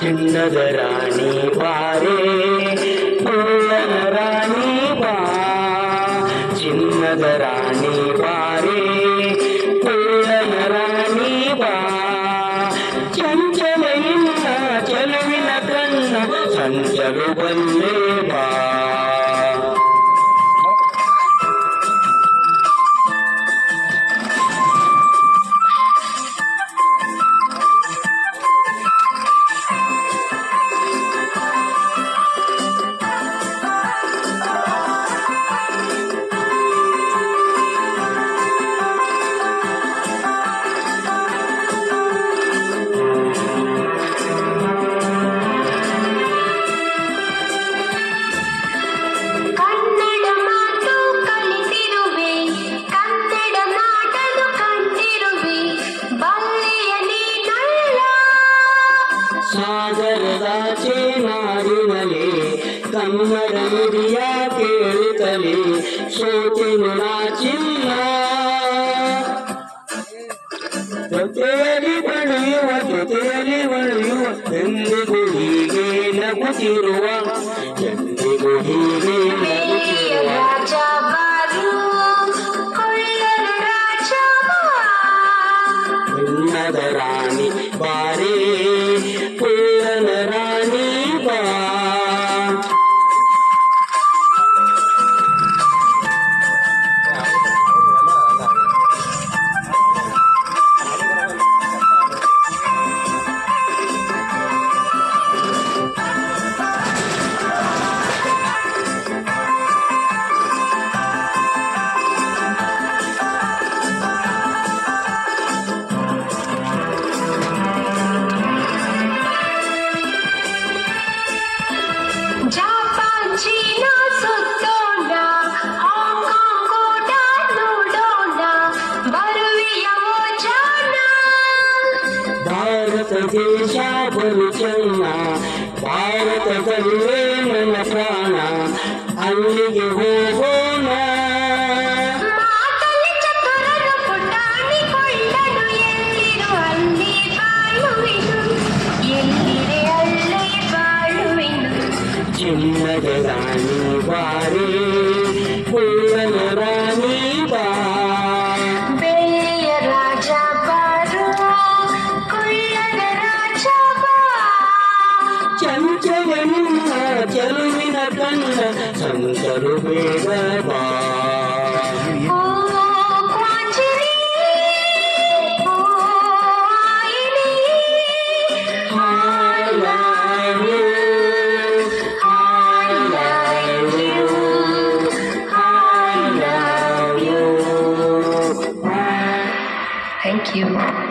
ಚಿನ್ನದ ರಾಣಿ ಬಾರೇ ಪುಳ್ಳನ ರಾಣಿ ಬಾ ಚಿನ್ನದ ರಾಣಿ ಬಾರೇ ಪುಳ್ಳನ ರಾಣಿ ಬಾ ಚಂಚಲ ಇಲ್ಲ ಚೆಲುವಿನ ಕಣ್ಣ ಚಂಚಲು ಬಲ್ಲೆ ಬಾ ಸಾಗರದಾಚೆ ನಾಡಿನಲೆ ಕನ್ನಡ ನುಡಿಯ ಕೇಳುತ್ತಲೇ ಸೋತೆನು ನಾಚಿಲ್ಲ ಜೊತೆಯಲ್ಲಿ ಬಳಿಯುವ ಎಂದಿಗೂ ಹೀಗೆ ನಗುತ್ತಿರುವ ಎಂದಿಗೂ ಹೀಗೆ ನಗುತ್ತಿರುವ ಚಿನ್ನದ ರಾಣಿ ಬಾರೇ ಪುಳ್ಳನ ರಾಣಿ ಬಾ ಭಾರತ ದೇಶ ಬಲು ಚೆನ್ನ ಭಾರತದಲ್ಲೇ ನನ್ನ ಪ್ರಾಣ ಅಲ್ಲಿಗೆ ಹೋಗೋಣ ಚಿನ್ನದ ರಾಣಿ ಬಾರೇ ಪುಳ್ಳನ ರಾಣಿ ಬಾ ಬೆಳ್ಳಿಯ ರಾಜ ಬಾರು ಕೊಳ್ಳದ ರಾಜ ಬಾ ಚಂಚಲನಿಲ್ಲ ಚೆಲುವಿನ ಕಣ್ಣ ಸಂತರು ಬೇಗ ಬಾ Thank you.